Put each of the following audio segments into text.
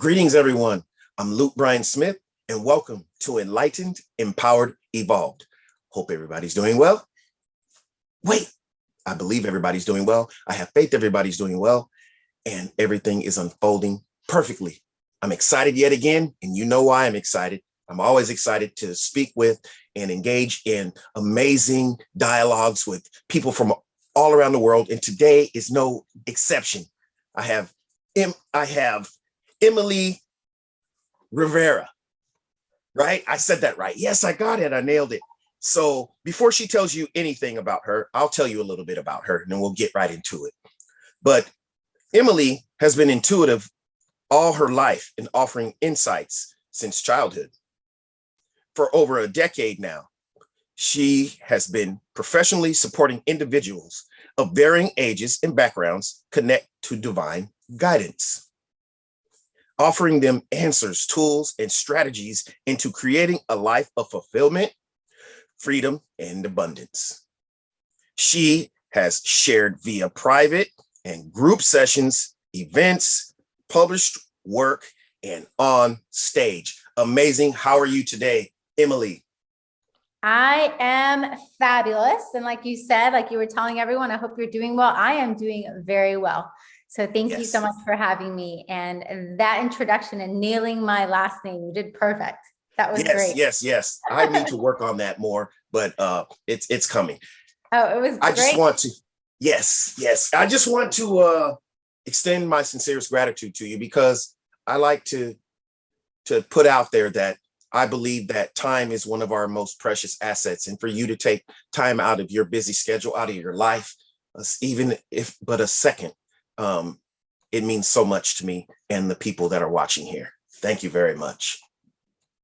Greetings, everyone. I'm Luke Bryan Smith, and welcome to Enlightened, Empowered, Evolved. Hope everybody's doing well. Wait, I believe everybody's doing well. I have faith everybody's doing well, and everything is unfolding perfectly. I'm excited yet again, and you know why I'm excited. I'm always excited to speak with and engage in amazing dialogues with people from all around the world, and today is no exception. I have Emily Rivera, right? I said that right. Yes, I got it. I nailed it. So before she tells you anything about her, I'll tell you a little bit about her and then we'll get right into it. But Emily has been intuitive all her life in offering insights since childhood. For over a decade now, she has been professionally supporting individuals of varying ages and backgrounds connect to divine guidance, offering them answers, tools, and strategies into creating a life of fulfillment, freedom, and abundance. She has shared via private and group sessions, events, published work, and on stage. Amazing. How are you today, Emily? I am fabulous. And like you said, like you were telling everyone, I hope you're doing well. I am doing very well. So thank you so much for having me. And that introduction and nailing my last name, you did perfect. That was great. Yes. I need to work on that more, but it's coming. Oh, it was great. I just want to, yes. I just want to extend my sincerest gratitude to you because I like to put out there that I believe that time is one of our most precious assets. And for you to take time out of your busy schedule, out of your life, even if but a second, it means so much to me and the people that are watching here. Thank you very much.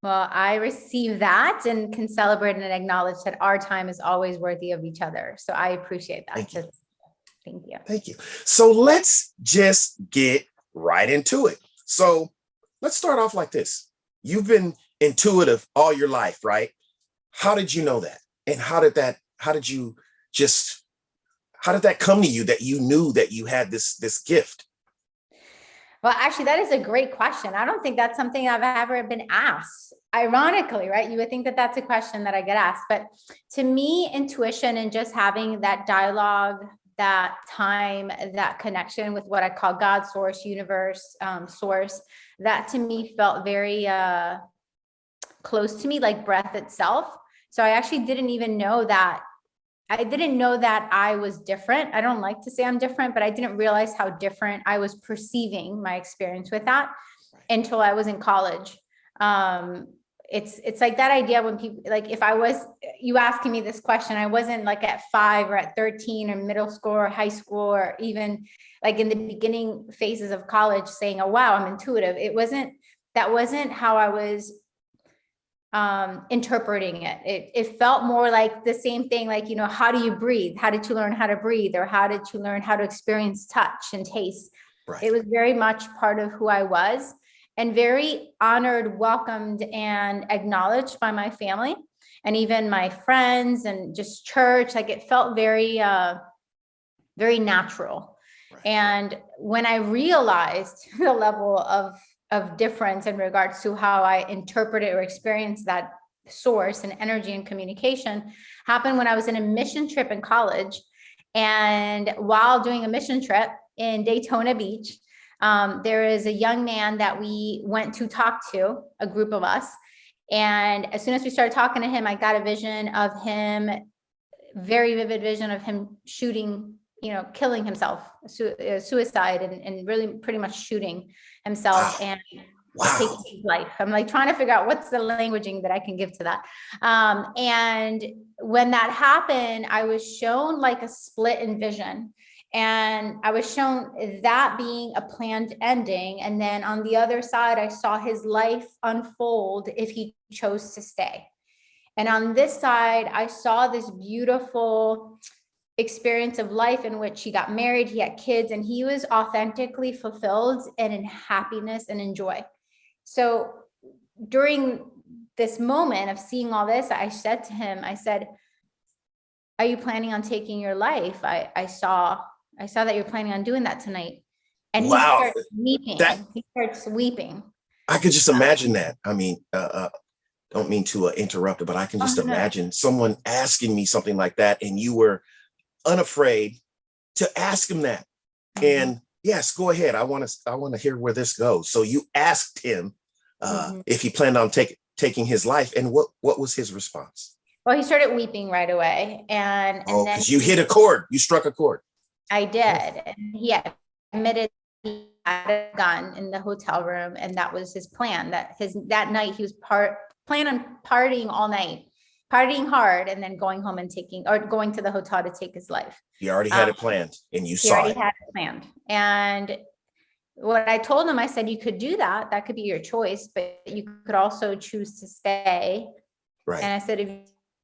Well, I receive that and can celebrate and acknowledge that our time is always worthy of each other. So I appreciate that. Thank you. Thank you. So let's just get right into it. So let's start off like this. You've been intuitive all your life, right? How did you know that? And how did that come to you that you knew that you had this gift? Well, actually, that is a great question. I don't think that's something I've ever been asked. Ironically, right? You would think that that's a question that I get asked. But to me, intuition and just having that dialogue, that time, that connection with what I call God, source, universe, source, that to me felt very close to me, like breath itself. So I actually didn't even know that. I didn't know that I was different. I don't like to say I'm different, but I didn't realize how different I was perceiving my experience with that until I was in college. It's like that idea when people, like if you asking me this question, I wasn't like at 5 or at 13 or middle school or high school, or even like in the beginning phases of college saying, oh, wow, I'm intuitive. That wasn't how I was interpreting it. It felt more like the same thing, like, how do you breathe? How did you learn how to breathe? Or how did you learn how to experience touch and taste? Right. It was very much part of who I was, and very honored, welcomed, and acknowledged by my family and even my friends and just church. Like it felt very, very natural. Right. And when I realized the level of difference in regards to how I interpreted or experienced that source and energy and communication, happened when I was in a mission trip in college. And while doing a mission trip in Daytona Beach, there is a young man that we went to talk to, a group of us. And as soon as we started talking to him, I got a vision of him, very vivid vision of him shooting, killing himself, suicide, and really pretty much shooting himself and taking his life. I'm like trying to figure out what's the languaging that I can give to that. And when that happened, I was shown like a split in vision. And I was shown that being a planned ending. And then on the other side, I saw his life unfold if he chose to stay. And on this side, I saw this beautiful experience of life in which he got married, he had kids, and he was authentically fulfilled and in happiness and in joy. So during this moment of seeing all this, I said to him, I said, are you planning on taking your life? I saw that you're planning on doing that tonight. And Wow. That he starts weeping. I could just imagine that. I mean, don't mean to interrupt it, but I can Oh, just no. imagine someone asking me something like that, and you were unafraid to ask him that. Mhm. And yes, go ahead. I want to hear where this goes. So you asked him Mhm. if he planned on taking his life, and what was his response? Well, he started weeping right away, and Oh, then because you hit a chord. You struck a chord. I did, Oh, and he admitted he had a gun in the hotel room, and that was his plan. That night he was planning on partying all night, partying hard, and then going home and going to the hotel to take his life. he already had Um, it planned, and you he saw already it. had it planned, and what I told him, I said, you could do that. That could be your choice, but you could also choose to stay. And Right. I said, if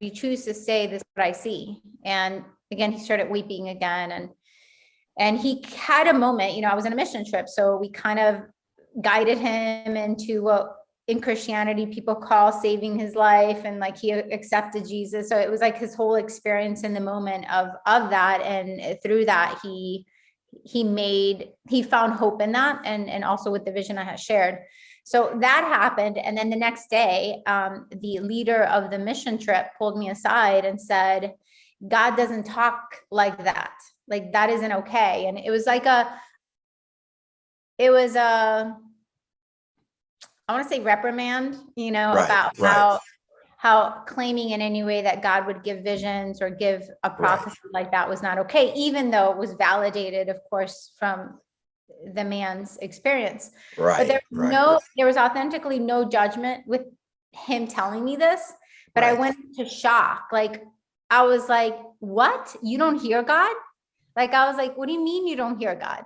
you choose to stay, this is what I see. And again, he started weeping again. And he had a moment, I was on a mission trip. So we kind of guided him into what in Christianity people call saving his life. And like he accepted Jesus. So it was like his whole experience in the moment of that. And through that, he found hope in that, and also with the vision I had shared. So that happened. And then the next day, the leader of the mission trip pulled me aside and said, God doesn't talk like that. Like that isn't okay. And it was I want to say reprimand, Right. about Right. how claiming in any way that God would give visions or give a Right. prophecy like that was not okay, even though it was validated, of course, from the man's experience. But Right. Right. there was authentically no judgment with him telling me this, but I Right. went into shock. Like, I was like, what? You don't hear God? Like, I was like, what do you mean you don't hear God?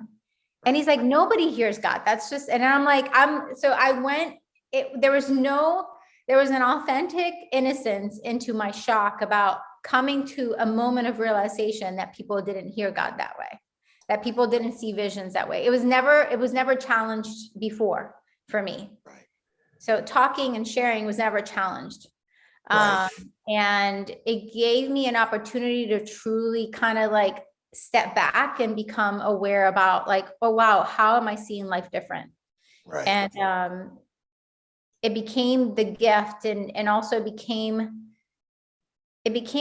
And he's like, nobody hears God. That's just, and I'm like, so I went, there was an authentic innocence into my shock about coming to a moment of realization that people didn't hear God that way, that people didn't see visions that way. It was never challenged before for me. Right. So talking and sharing was never challenged. Right. Um, and it gave me an opportunity to truly kind of like step back and become aware about like, oh, wow, how am I seeing life different? Right. And it became the gift, and also it became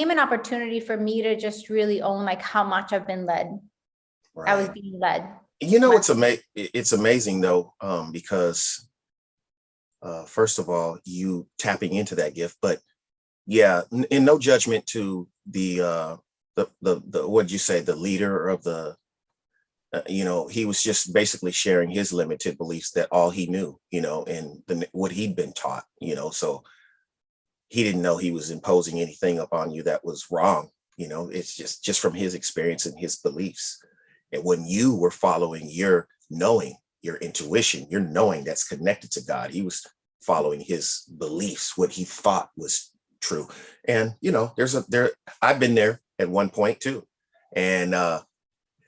an opportunity for me to just really own like how much I've been led. I was Right. being led. It's amazing though, because first of all, you tapping into that gift, but yeah, in no judgment to the what'd you say, the leader of the he was just basically sharing his limited beliefs, that all he knew, and what he'd been taught, so he didn't know he was imposing anything upon you that was wrong. It's just from his experience and his beliefs. And when you were following your knowing, your intuition, your knowing that's connected to God, he was following his beliefs, what he thought was true. And I've been there at one point too. And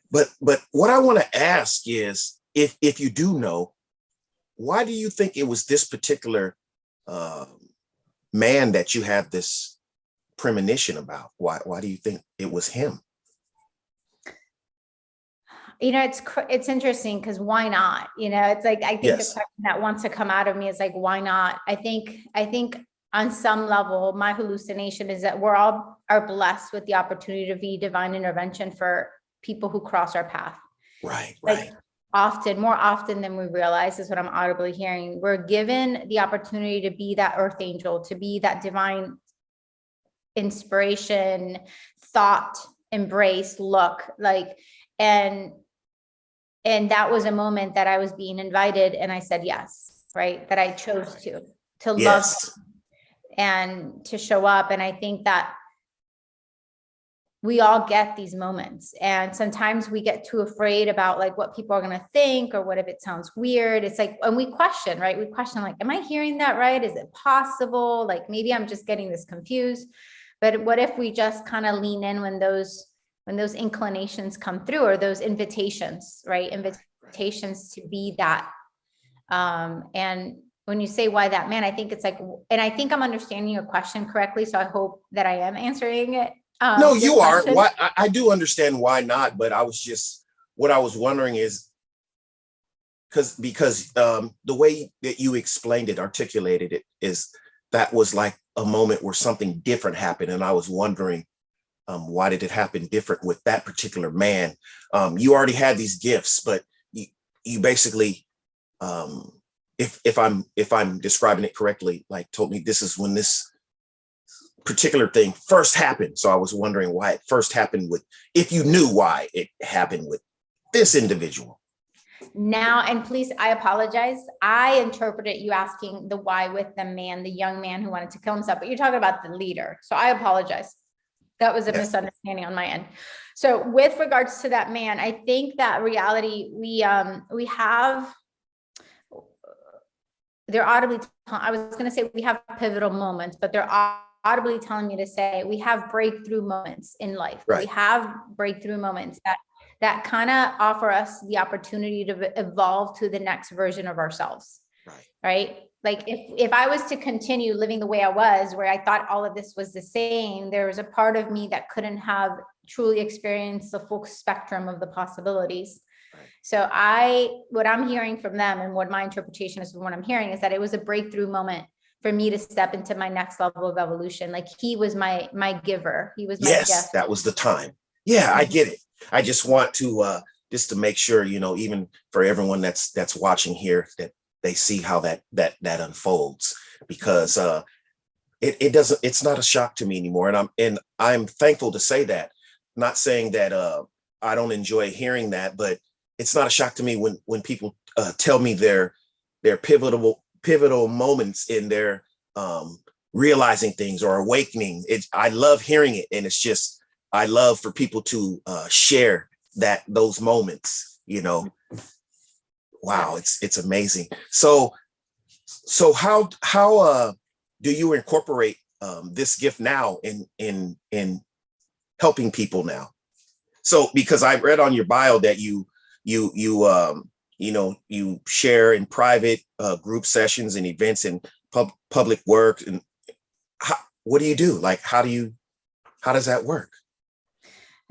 but what I want to ask is, if you do know, why do you think it was this particular uh, man that you have this premonition about? Why do you think it was him? It's interesting because why not? It's like, I think the Yes. question that wants to come out of me is like, why not? I think on some level, my hallucination is that we're all are blessed with the opportunity to be divine intervention for people who cross our path. Right. Like Right. more often than we realize is what I'm audibly hearing. We're given the opportunity to be that earth angel, to be that divine inspiration, thought, embrace, look, like, and that was a moment that I was being invited, and I said yes, right? That I chose to love Yes. and to show up. And I think that we all get these moments, and sometimes we get too afraid about like what people are going to think, or what if it sounds weird. It's like, and we question, right? We question like, am I hearing that right? Is it possible? Like maybe I'm just getting this confused. But what if we just kind of lean in when those inclinations come through, or those invitations, right? Invitations to be that. And when you say why that man, I think it's like, and I think I'm understanding your question correctly. So I hope that I am answering it. No, Your you are. question. Why? I do understand why not, but what I was wondering is, because the way that you explained it, articulated it, is that was like a moment where something different happened, and I was wondering, why did it happen different with that particular man? You already had these gifts, but you basically, if I'm describing it correctly, like told me this is when this particular thing first happened. So I was wondering why it first happened with, if you knew why it happened with this individual. Now, and please, I apologize. I interpreted you asking the why with the man, the young man who wanted to kill himself, but you're talking about the leader. So I apologize. That was a Yes. misunderstanding on my end. So with regards to that man, I think that reality, we have, they're audibly, I was going to say we have pivotal moments, but they're audibly telling me to say we have breakthrough moments in life. Right. We have breakthrough moments that kind of offer us the opportunity to evolve to the next version of ourselves. Right. Like if I was to continue living the way I was, where I thought all of this was the same, there was a part of me that couldn't have truly experienced the full spectrum of the possibilities. So what I'm hearing from them, and what my interpretation is from what I'm hearing, is that it was a breakthrough moment for me to step into my next level of evolution. Like he was my giver. He was my Yes, gift. that was the time. Yeah, I get it. I just want to just to make sure, even for everyone that's watching here, that they see how that unfolds, because it doesn't, it's not a shock to me anymore. And I'm thankful to say that. Not saying that I don't enjoy hearing that, but it's not a shock to me when people tell me their pivotal moments in their realizing things or awakening. I love hearing it, and it's just, I love for people to share those moments. Wow, it's amazing. So how do you incorporate this gift now in helping people now? So, because I read on your bio that you share in private group sessions and events and public work, and what do you do? Like, how does that work?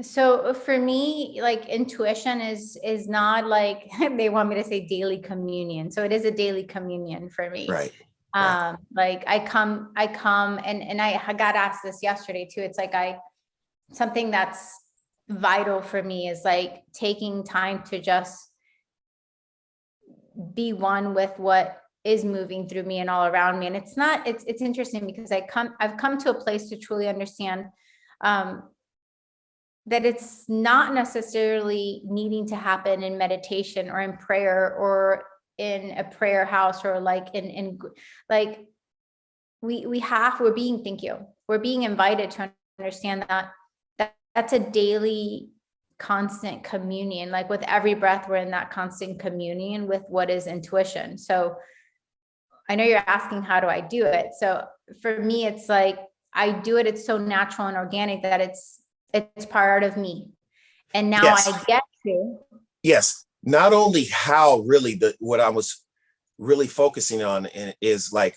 So for me, like intuition is not like they want me to say daily communion. So it is a daily communion for me. Right. Like I come and I got asked this yesterday too. It's like something that's vital for me is like taking time to just be one with what is moving through me and all around me. And it's interesting because I've come to a place to truly understand that it's not necessarily needing to happen in meditation or in prayer or in a prayer house or like in like we're being invited to understand that that's a daily constant communion. Like with every breath, we're in that constant communion with what is intuition. So I know you're asking, how do I do it? So for me, it's like, I do it. It's so natural and organic that it's part of me. And now Yes. I get to. Yes. Not only how, really, what I was really focusing on is like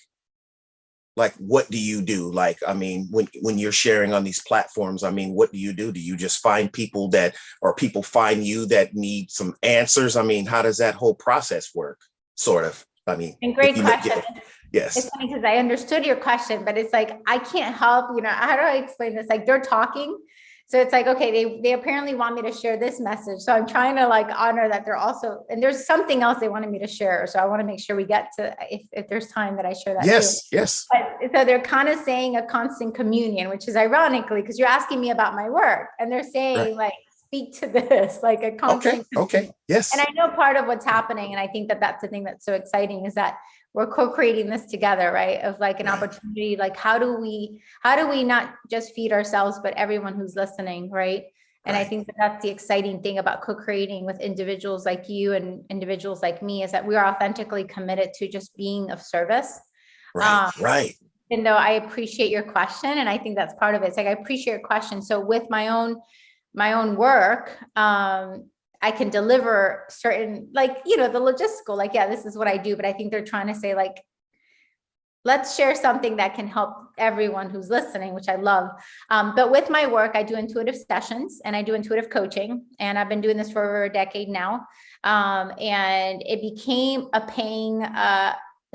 what do you do? Like, I mean, when you're sharing on these platforms, I mean, what do you do? Do you just find people or people find you that need some answers? I mean, how does that whole process work? Sort of. I mean, and great question. Yes. It's funny because I understood your question, but it's like, I can't help, how do I explain this? Like they're talking. So it's like, okay, they apparently want me to share this message. So I'm trying to like honor that they're also, and there's something else they wanted me to share. So I want to make sure we get to, if there's time that I share that yes, too. Yes. But, so they're kind of saying a constant communion, which is ironically, because you're asking me about my work and they're saying like, speak to this, like a constant. Okay. Yes. And I know part of what's happening. And I think that that's the thing that's so exciting is that we're co-creating this together, right? Of like an opportunity, like how do we not just feed ourselves, but everyone who's listening, right? And I think that that's the exciting thing about co-creating with individuals like you and individuals like me is that we are authentically committed to just being of service. Right. And though I appreciate your question, and I think that's part of it. It's like, I appreciate your question. So with my own work, I can deliver certain, like, the logistical, like, yeah, this is what I do. But I think they're trying to say like, let's share something that can help everyone who's listening, which I love. But with my work, I do intuitive sessions and I do intuitive coaching, and I've been doing this for over a decade now. And it became a paying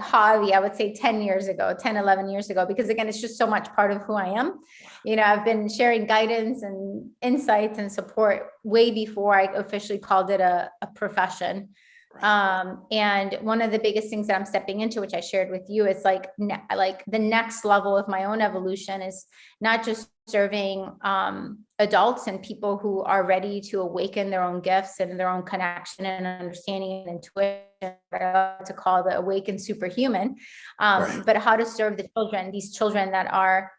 hobby, I would say 10, 11 years ago, because again, it's just so much part of who I am. You know, I've been sharing guidance and insights and support way before I officially called it a profession. And one of the biggest things that I'm stepping into, which I shared with you, is like the next level of my own evolution is not just serving adults and people who are ready to awaken their own gifts and their own connection and understanding and intuition, to call the awakened superhuman, but how to serve the children, these children that are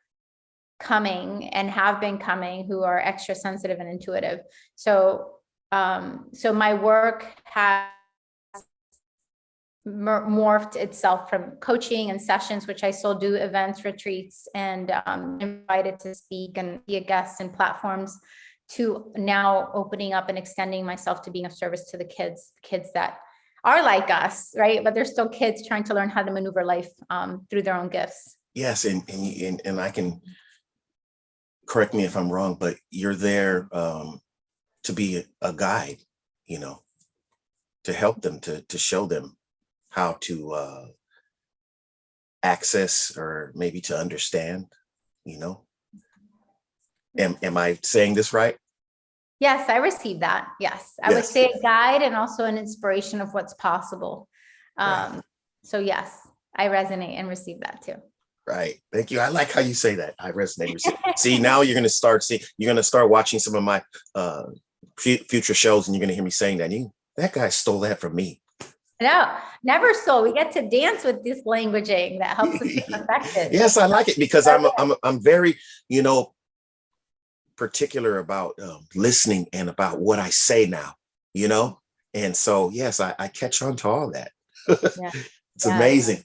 coming and have been coming, who are extra sensitive and intuitive. So my work has morphed itself from coaching and sessions, which I still do events, retreats, and invited to speak and be a guest and platforms, to now opening up and extending myself to being of service to the kids that are like us, right? But they're still kids trying to learn how to maneuver life through their own gifts. Yes, and I can, correct me if I'm wrong, but you're there to be a guide, you know, to help them, to show them how to access, or maybe to understand, you know. Am I saying this right? Yes, I received that. Yes, I would say a guide and also an inspiration of what's possible. So yes, I resonate and receive that too. Right. Thank you. I like how you say that. I resonate. See, now you're going to start watching some of my future shows, and you're going to hear me saying that. That guy stole that from me. No, never stole. We get to dance with this languaging that helps us get affected. Yes, I like it, because I'm very, you know, particular about listening and about what I say now, you know. And so, yes, I catch on to all that. It's amazing.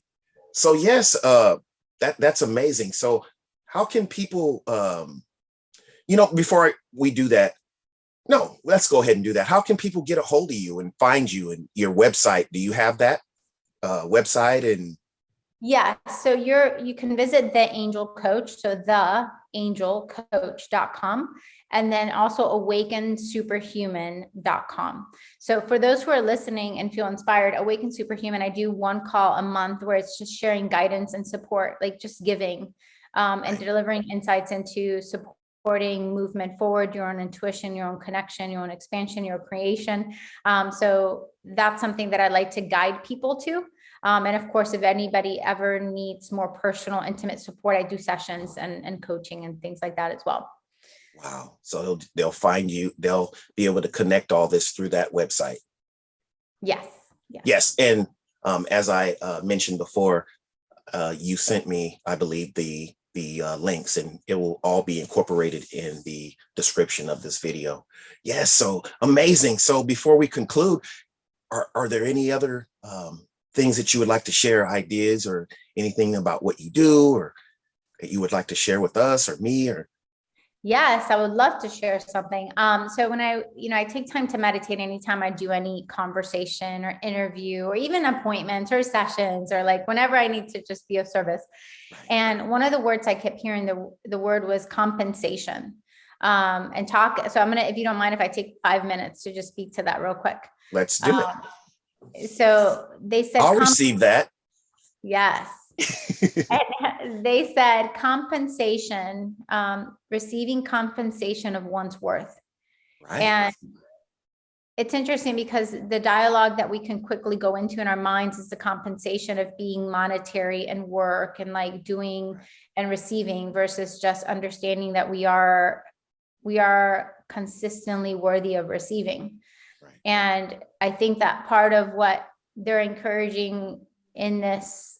So yes, that's amazing. So how can people, you know, before we do that, no, let's go ahead and do that. How can people get a hold of you and find you and your website? Do you have that website? And yeah, so you can visit The Angel Coach, so theangelcoach.com, and then also awakensuperhuman.com. So for those who are listening and feel inspired, Awaken Superhuman, I do one call a month where it's just sharing guidance and support, like just giving and delivering insights into supporting movement forward, your own intuition, your own connection, your own expansion, your creation. So that's something that I like to guide people to. And of course, if anybody ever needs more personal, intimate support, I do sessions and coaching and things like that as well. Wow. So they'll find you, they'll be able to connect all this through that website. Yes. Yes. And as I mentioned before, you sent me, I believe, the links, and it will all be incorporated in the description of this video. Yes. So amazing. So before we conclude, are there any other things that you would like to share, ideas or anything about what you do, or that you would like to share with us or me? Or yes, I would love to share something. So when I take time to meditate anytime I do any conversation or interview or even appointments or sessions, or like whenever I need to just be of service. And one of the words I kept hearing, the word was compensation. And talk. So if you don't mind, if I take 5 minutes to just speak to that real quick. Let's do it. So they said, I'll receive that. Yes. And they said compensation, receiving compensation of one's worth. Right. And it's interesting because the dialogue that we can quickly go into in our minds is the compensation of being monetary and work and like doing and receiving, versus just understanding that we are consistently worthy of receiving. And I think that part of what they're encouraging in this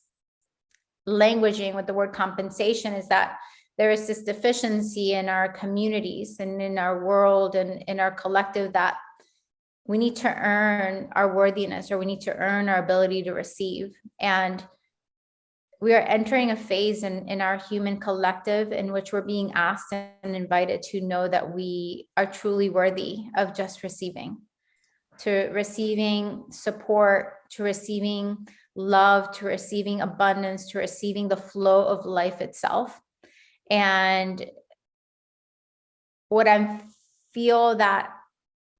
languaging with the word compensation is that there is this deficiency in our communities and in our world and in our collective, that we need to earn our worthiness, or we need to earn our ability to receive. And we are entering a phase in our human collective in which we're being asked and invited to know that we are truly worthy of just receiving. to receiving support, to receiving love, to receiving abundance, to receiving the flow of life itself. And what I feel that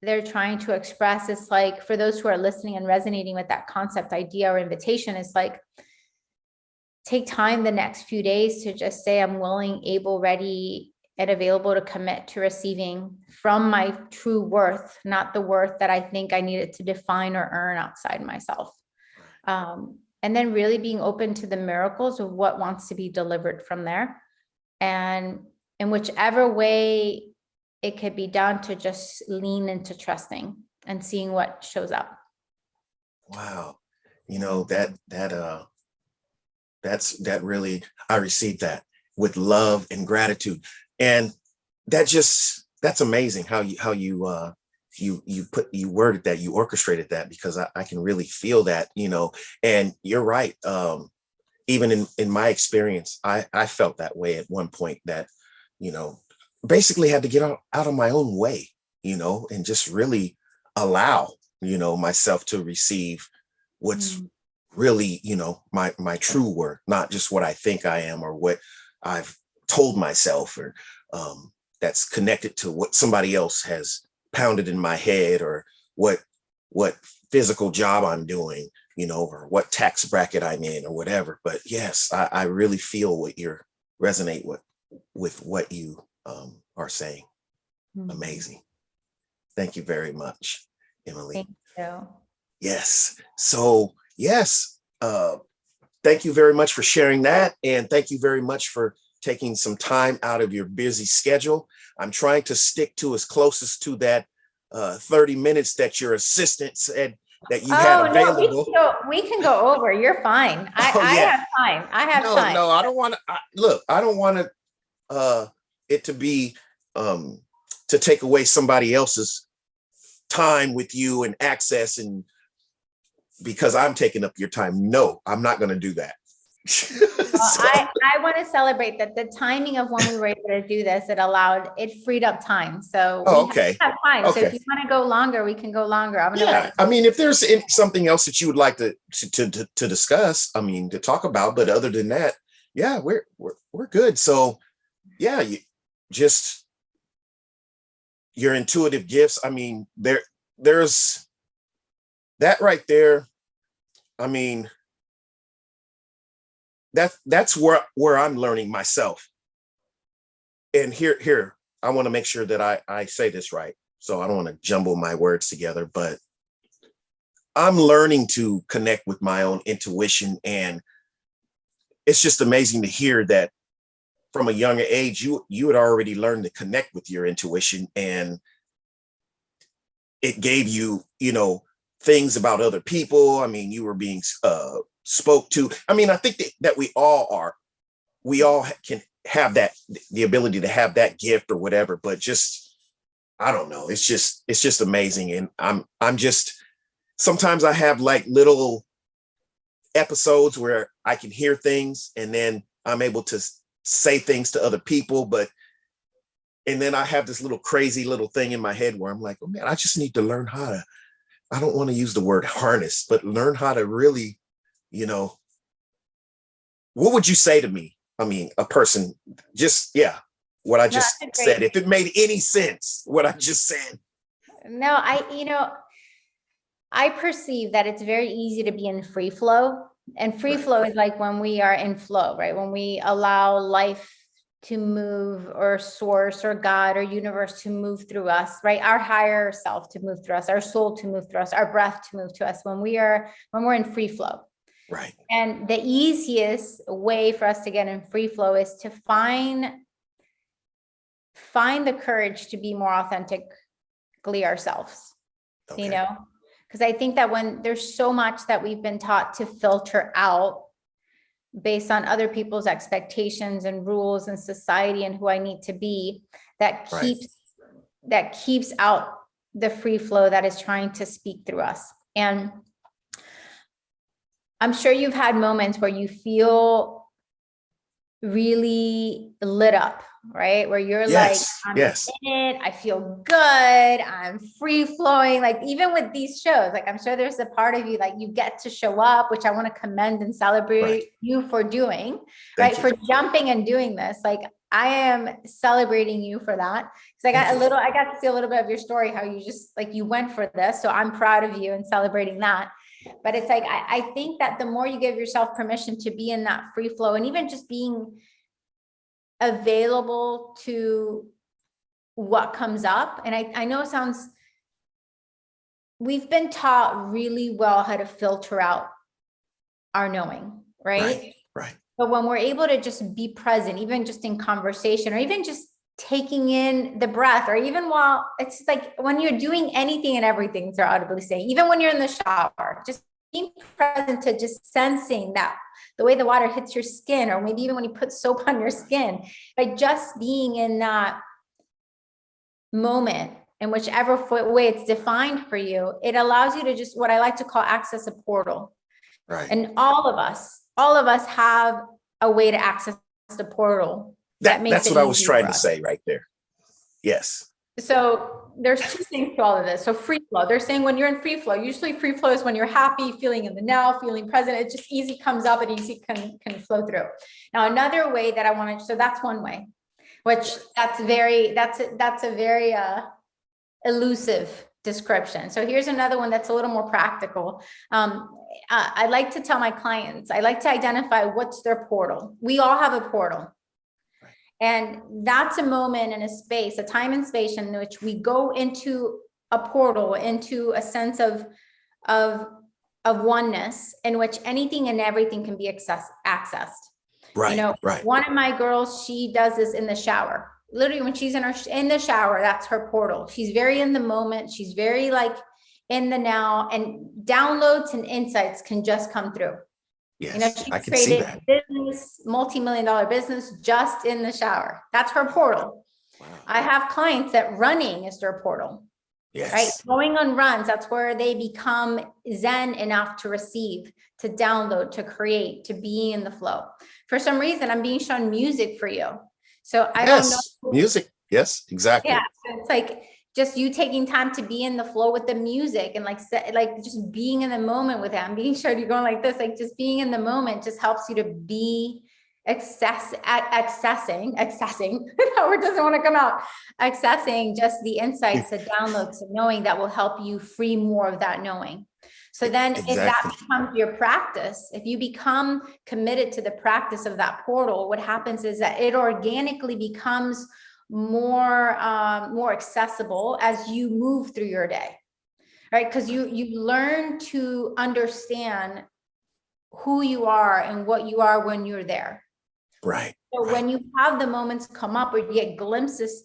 they're trying to express is like, for those who are listening and resonating with that concept, idea, or invitation, is like, take time the next few days to just say, I'm willing, able, ready, and available to commit to receiving from my true worth, not the worth that I think I needed to define or earn outside myself. And then really being open to the miracles of what wants to be delivered from there. And in whichever way it could be done, to just lean into trusting and seeing what shows up. Wow. You know, that really, I received that with love and gratitude. And that's amazing how you worded that, you orchestrated that, because I can really feel that, you know. And you're right. Even in my experience, I felt that way at one point, that, you know, basically had to get out of my own way, you know, and just really allow, you know, myself to receive what's really, you know, my true worth, not just what I think I am or what I've told myself, or that's connected to what somebody else has pounded in my head, or what physical job I'm doing, you know, or what tax bracket I'm in, or whatever. But yes, I really feel what you're resonate with what you are saying. Amazing. Thank you very much, Emily. Thank you. Yes. So yes, thank you very much for sharing that. And thank you very much for taking some time out of your busy schedule. I'm trying to stick to as closest to that 30 minutes that your assistant said that you had available. No, we can go over. You're fine. I have time. I have time. No, I don't want to look, I don't want it to be to take away somebody else's time with you and access, and because I'm taking up your time. No, I'm not going to do that. I want to celebrate that the timing of when we were able to do this, it freed up time. So we have time. Okay. So if you want to go longer, we can go longer. I mean, if there's something else that you would like to discuss, I mean, to talk about, but other than that, yeah, we're good. So yeah, just your intuitive gifts. I mean, there's that right there. I mean, that's where I'm learning myself. And here, I want to make sure that I say this right, so I don't want to jumble my words together, but I'm learning to connect with my own intuition. And it's just amazing to hear that from a younger age, you had already learned to connect with your intuition, and it gave you, you know, things about other people. I mean, you were being spoke to. I mean, I think that we all can have that, the ability to have that gift or whatever, but just, I don't know. It's just amazing. And I'm just, sometimes I have like little episodes where I can hear things, and then I'm able to say things to other people, and then I have this little crazy little thing in my head where I'm like, oh man, I just need to learn how to, I don't want to use the word harness, but learn how to really, you know, what would you say to me? I mean, a person, just, yeah, what I just said, if it made any sense, what I just said. No, I perceive that it's very easy to be in free flow, and free flow is like when we are in flow, right? When we allow life to move, or source, or God, or universe to move through us, right? Our higher self to move through us, our soul to move through us, our breath to move to us, when we're in free flow. Right. And the easiest way for us to get in free flow is to find the courage to be more authentically ourselves, you know? Because I think that when there's so much that we've been taught to filter out based on other people's expectations and rules and society and who I need to be, that keeps out the free flow that is trying to speak through us. And I'm sure you've had moments where you feel really lit up, right? Where you're like, Yes. I'm Yes. in it, I feel good, I'm free flowing. Like even with these shows, like I'm sure there's a part of you, like you get to show up, which I want to commend and celebrate Right. you for doing, Thank right? you. For jumping and doing this. Like I am celebrating you for that. Because I got to see a little bit of your story, how you just like you went for this. So I'm proud of you and celebrating that. But it's like I think that the more you give yourself permission to be in that free flow, and even just being available to what comes up. And I know it sounds, we've been taught really well how to filter out our knowing, right? Right. But when we're able to just be present, even just in conversation, or even just taking in the breath, or even while it's like when you're doing anything and everything, they're audibly saying, even when you're in the shower, just being present to just sensing that the way the water hits your skin, or maybe even when you put soap on your skin, like just being in that moment in whichever way it's defined for you, it allows you to just what I like to call access a portal. Right. And all of us have a way to access the portal. That's what I was trying to say right there. Yes. So there's two things to all of this. So free flow, they're saying when you're in free flow, usually free flow is when you're happy, feeling in the now, feeling present. It just easy comes up and easy can flow through. Now, another way that I want to, so that's one way, which that's a very elusive description. So here's another one that's a little more practical. I like to tell my clients, I like to identify what's their portal. We all have a portal. And that's a moment in a space, a time and space in which we go into a portal, into a sense of oneness in which anything and everything can be accessed. Right. You know, right. One of my girls, she does this in the shower. Literally when she's in the shower, that's her portal. She's very in the moment. She's very like in the now, and downloads and insights can just come through. Yes, She I can see that. Business, multi-million-dollar business just in the shower. That's her portal. Wow. I have clients that running is their portal. Yes. Right? Going on runs, that's where they become zen enough to receive, to download, to create, to be in the flow. For some reason, I'm being shown music for you. So I don't know. Music. Yes, exactly. Yeah. So it's like just you taking time to be in the flow with the music and like just being in the moment with it. I'm being showed you going like this, like just being in the moment just helps you to be accessing that word doesn't want to come out, accessing just the insights, the downloads, and knowing that will help you free more of that knowing. So then if that becomes your practice, if you become committed to the practice of that portal, what happens is that it organically becomes more accessible as you move through your day, right? Because you learn to understand who you are and what you are when you're there. Right. So when you have the moments come up or you get glimpses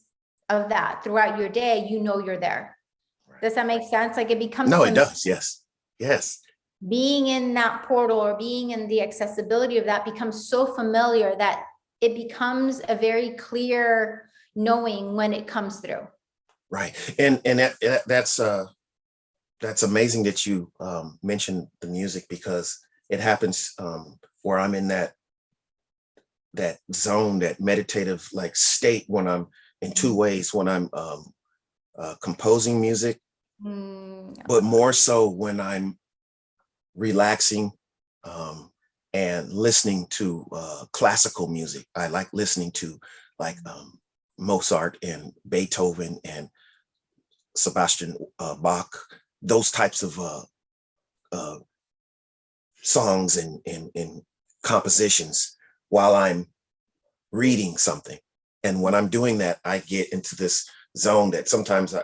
of that throughout your day, you know you're there. Right. Does that make sense? Like it becomes no, it does. Yes. Being in that portal or being in the accessibility of that becomes so familiar that it becomes a very clear knowing when it comes through. Right. And that's amazing that you mentioned the music, because it happens where I'm in that zone, that meditative like state, when I'm in two ways, when I'm composing music, but more so when I'm relaxing and listening to classical music. I like listening to like Mozart and Beethoven and Sebastian Bach, those types of songs and compositions while I'm reading something. And when I'm doing that, I get into this zone that sometimes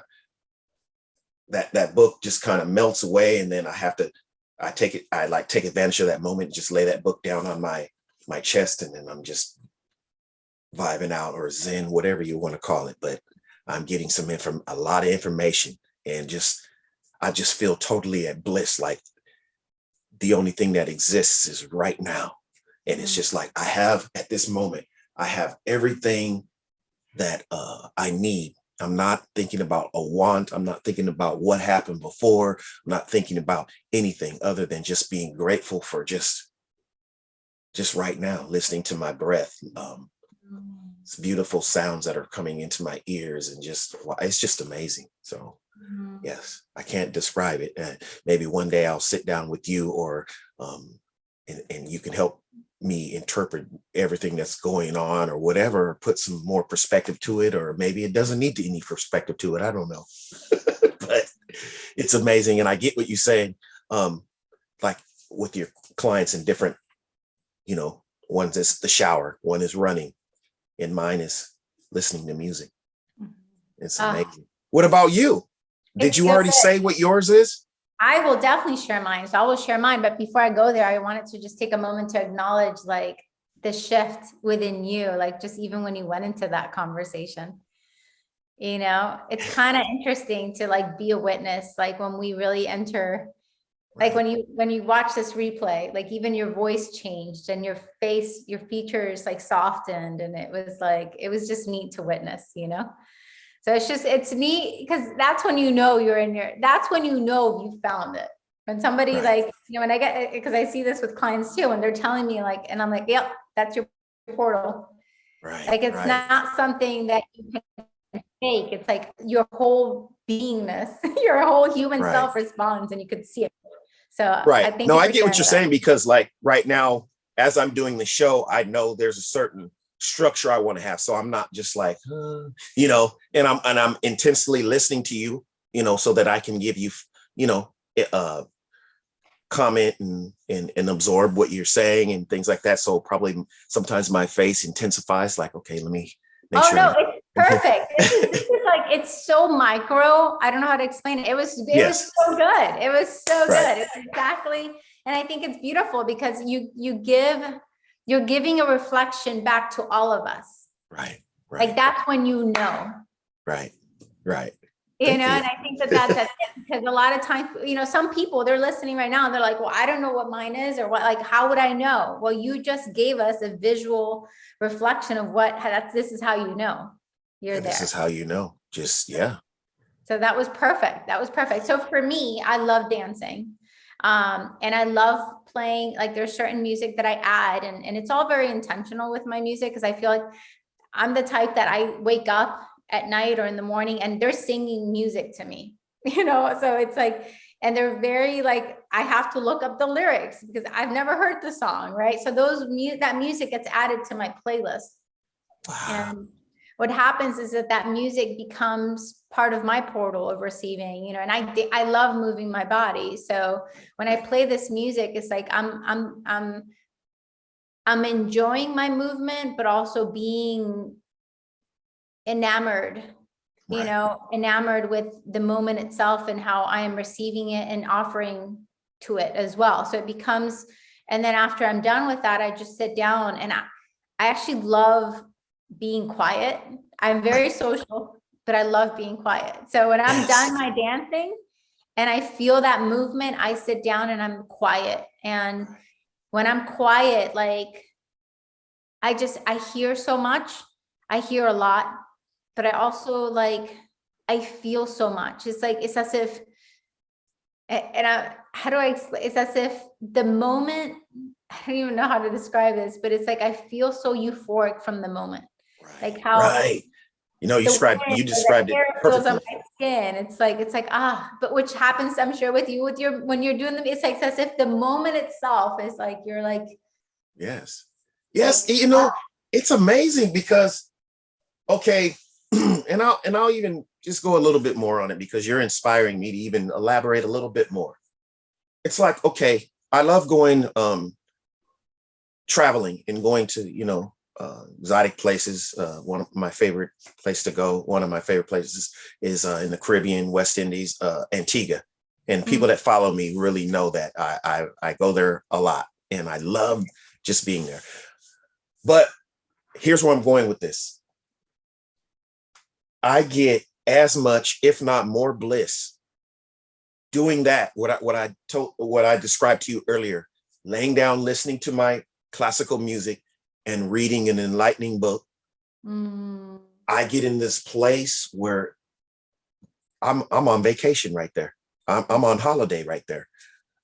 that book just kind of melts away, and then I take advantage of that moment, just lay that book down on my chest, and then I'm just vibing out, or zen, whatever you want to call it. But I'm getting a lot of information, and I just feel totally at bliss, like the only thing that exists is right now. And it's just like, at this moment, I have everything that I need. I'm not thinking about a want. I'm not thinking about what happened before. I'm not thinking about anything other than just being grateful for just right now, listening to my breath, It's beautiful sounds that are coming into my ears, and just, wow, it's just amazing. So yes, I can't describe it. Maybe one day I'll sit down with you, or and you can help me interpret everything that's going on, or whatever, put some more perspective to it, or maybe it doesn't need any perspective to it. I don't know. But it's amazing. And I get what you're saying. Like with your clients in different, one's is the shower, one is running, and mine is listening to music. It's amazing. What about you? Did you already say what yours is? I will definitely share mine. So I will share mine. But before I go there, I wanted to just take a moment to acknowledge like the shift within you, like just even when you went into that conversation. It's kind of interesting to like be a witness, like when we really enter, like when you watch this replay, like even your voice changed and your face, your features like softened, and it was just neat to witness, So it's neat because that's when that's when you found it. When somebody when I get, because I see this with clients too, and they're telling me like, and I'm like, yep, that's your portal. Right. Like it's not something that you can fake. It's like your whole beingness, your whole human self responds, and you could see it. So I think I get what you're saying, because like right now, as I'm doing the show, I know there's a certain structure I want to have. So I'm not just like, and I'm intensely listening to you, so that I can give you, comment and absorb what you're saying and things like that. So probably sometimes my face intensifies, like, okay, let me make sure. No, it's perfect. This is like, it's so micro. I don't know how to explain it. It was so good. It was so good. It's exactly. And I think it's beautiful because you're giving a reflection back to all of us. Right. Like that's when Right. And I think that's it, because a lot of times, some people, they're listening right now and they're like, well, I don't know what mine is, or what, like, how would I know? Well, you just gave us a visual reflection of this is how you know you're there. This is how you know. So that was perfect. So for me, I love dancing. And I love playing, like there's certain music that I add, and it's all very intentional with my music, because I feel like I'm the type that I wake up at night or in the morning and they're singing music to me, so it's like, and they're very like, I have to look up the lyrics because I've never heard the song. Right. So that music gets added to my playlist. Wow. And what happens is that music becomes part of my portal of receiving, and I love moving my body. So when I play this music, it's like, I'm enjoying my movement, but also being enamored, enamored with the moment itself and how I am receiving it and offering to it as well. So it becomes, and then after I'm done with that, I just sit down, and I actually love being quiet. I'm very social, but I love being quiet. So when I'm done my dancing and I feel that movement, I sit down and I'm quiet. And when I'm quiet, like I hear so much. I hear a lot. But I also I feel so much. It's like, it's as if, how do I explain? It's as if the moment, I don't even know how to describe this, but it's like, I feel so euphoric from the moment. Like how, you described it perfectly. On my skin. It's like, but which happens, I'm sure with you, when you're doing them, it's like as if the moment itself is like, you're like, yes. It's amazing because, okay. And I'll even just go a little bit more on it, because you're inspiring me to even elaborate a little bit more. It's like, okay, I love going traveling and going to exotic places. One of my favorite places to go, one of my favorite places is in the Caribbean, West Indies, Antigua. And people that follow me really know that I go there a lot, and I love just being there. But here's where I'm going with this. I get as much, if not more, bliss doing that. What I described to you earlier, laying down, listening to my classical music and reading an enlightening book. I get in this place where I'm on vacation right there. I'm on holiday right there.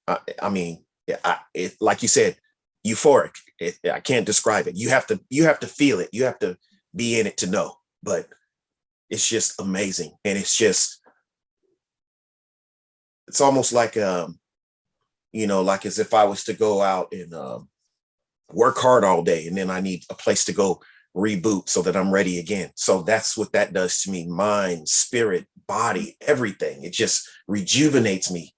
I mean, like you said, euphoric. I can't describe it. You have to feel it. You have to be in it to know, but it's just amazing. And it's almost like, like as if I was to go out and work hard all day, and then I need a place to go reboot so that I'm ready again. So that's what that does to me. Mind, spirit, body, everything. It just rejuvenates me.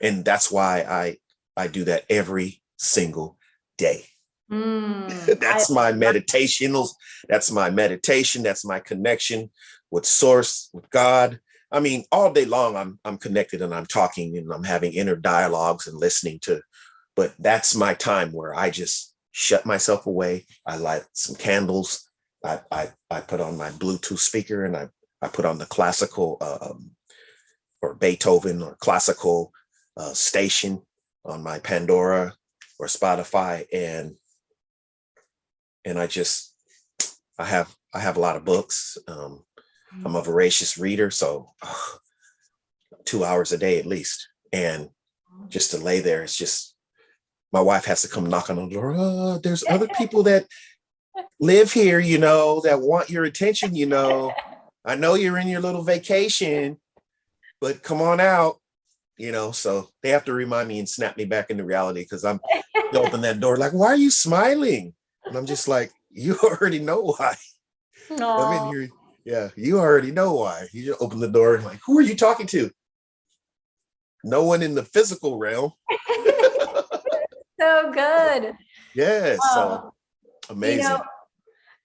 And that's why I do that every single day. That's my meditation. That's my meditation. That's my connection with source, with God. I mean, all day long, I'm connected and I'm talking and I'm having inner dialogues and listening to, but that's my time where I just shut myself away. I light some candles. I put on my Bluetooth speaker and I put on the classical or Beethoven or classical station on my Pandora or Spotify, and I have a lot of books. I'm a voracious reader, so 2 hours a day at least. And just to lay there, it's just, my wife has to come knock on the door. Oh, there's other people that live here, that want your attention. I know you're in your little vacation, but come on out. So they have to remind me and snap me back into reality, because they open that door like, why are you smiling? And I'm just like, you already know why. I'm in here. Yeah, you already know why. You just open the door and like, who are you talking to? No one in the physical realm. So good. Yes. So amazing.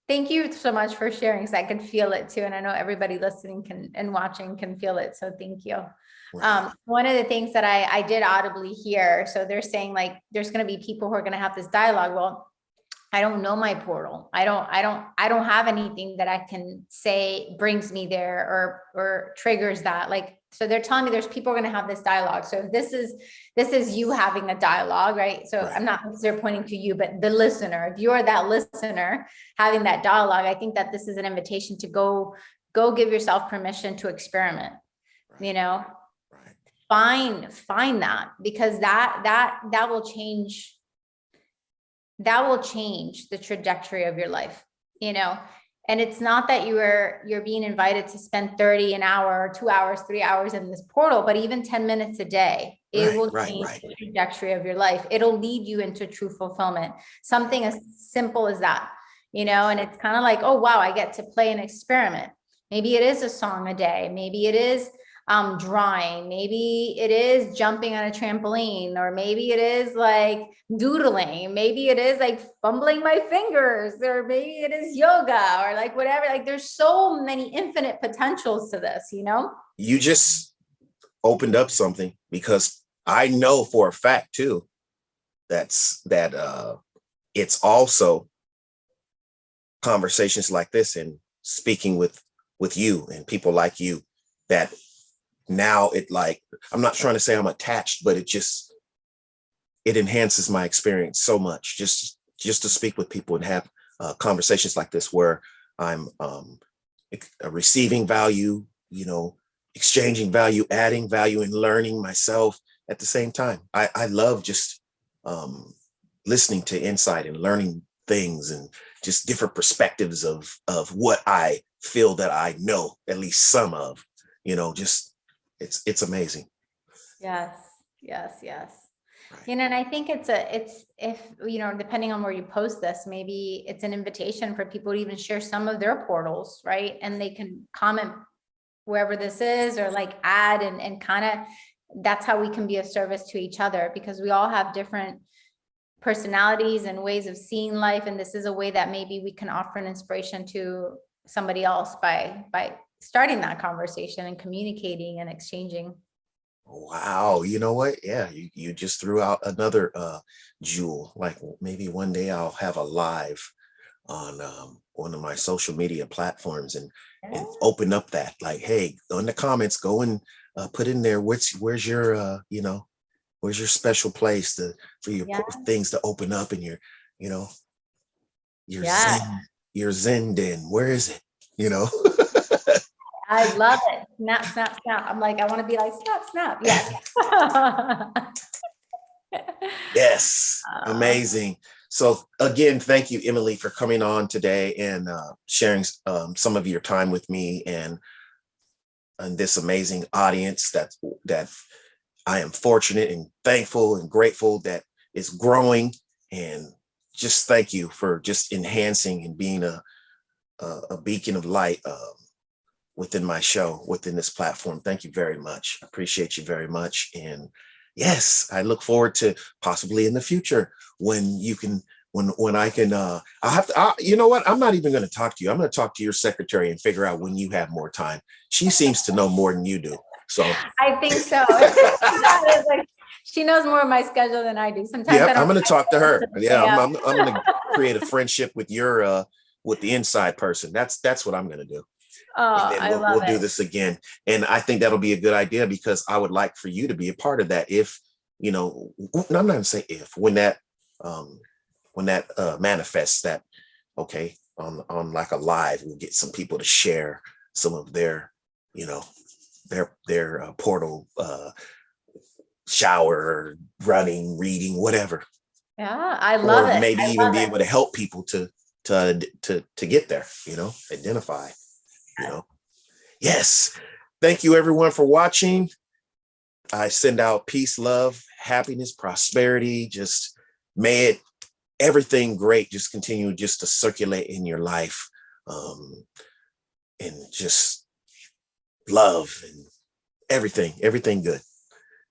Thank you so much for sharing, because I could feel it too. And I know everybody listening and watching can feel it. So thank you. Right. One of the things that I did audibly hear, so they're saying like, there's going to be people who are going to have this dialogue. Well, I don't know my portal. I don't have anything that I can say brings me there or triggers that. Like, so they're telling me there's people are going to have this dialogue. So this is you having a dialogue, right? So right. I'm not necessarily pointing to you, but the listener, if you're that listener having that dialogue, I think that this is an invitation to go give yourself permission to experiment, right. Right. Find that, because that will change. That will change the trajectory of your life, and it's not that you're being invited to spend 30 an hour, 2 hours, 3 hours in this portal, but even 10 minutes a day, it will change the trajectory of your life. It'll lead you into true fulfillment. Something as simple as that, and it's kind of like, oh, wow, I get to play an experiment. Maybe it is a song a day. Maybe it is drawing, maybe it is jumping on a trampoline, or maybe it is like doodling, maybe it is like fumbling my fingers, or maybe it is yoga, or like whatever. Like there's so many infinite potentials to this, You just opened up something, because I know for a fact too, that it's also conversations like this and speaking with you and people like you that now it, like, I'm not trying to say I'm attached, but it enhances my experience so much just to speak with people and have conversations like this, where I'm receiving value, exchanging value, adding value, and learning myself at the same time. I love just listening to insight and learning things and just different perspectives of what I feel that I know at least some of, just it's amazing. Yes. Right. And I think it's if, depending on where you post this, maybe it's an invitation for people to even share some of their portals, right? And they can comment wherever this is, or like add and kind of, that's how we can be of service to each other, because we all have different personalities and ways of seeing life. And this is a way that maybe we can offer an inspiration to somebody else by starting that conversation and communicating and exchanging. Wow. You know what? Yeah. You just threw out another jewel. Like maybe one day I'll have a live on one of my social media platforms and open up that, like, hey, in the comments, go and put in there, where's your, where's your special place for your things to open up in your, your Zen den. Where is it? I love it. Snap, snap, snap. I'm like, I want to be like, snap, snap. Yes. Yes. Amazing. So again, thank you, Emily, for coming on today and sharing some of your time with me and this amazing audience that I am fortunate and thankful and grateful that it's growing. And just thank you for just enhancing and being a beacon of light within my show, within this platform. Thank you very much. I appreciate you very much. And yes, I look forward to possibly in the future when you can, when I can, I'll have to, you know what? I'm not even going to talk to you. I'm going to talk to your secretary and figure out when you have more time. She seems to know more than you do. So I think so. She knows more of my schedule than I do. Sometimes yeah, I don't. I'm going to talk to her. Yeah, I'm going to create a friendship with with the inside person. That's what I'm going to do. Oh, And then I love we'll it. do this again. And I think that'll be a good idea because I would like for you to be a part of that. If, you know, I'm not going to say if, when that manifests that, okay, on like a live, we'll get some people to share some of their, you know, their portal, shower, running, reading, whatever. Yeah, I love it. Maybe I even love be it. able to help people to get there, you know, identify, you know. Yes. Thank you everyone for watching. I send out peace, love, happiness, prosperity. Just may it everything great just continue just to circulate in your life. And just love and everything good.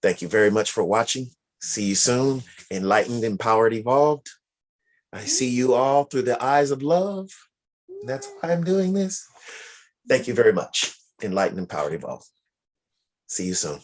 Thank you very much for watching. See you soon. Enlightened, empowered, evolved. I see you all through the eyes of love. That's why I'm doing this. Thank you very much. Enlightened, empowered, evolved. See you soon.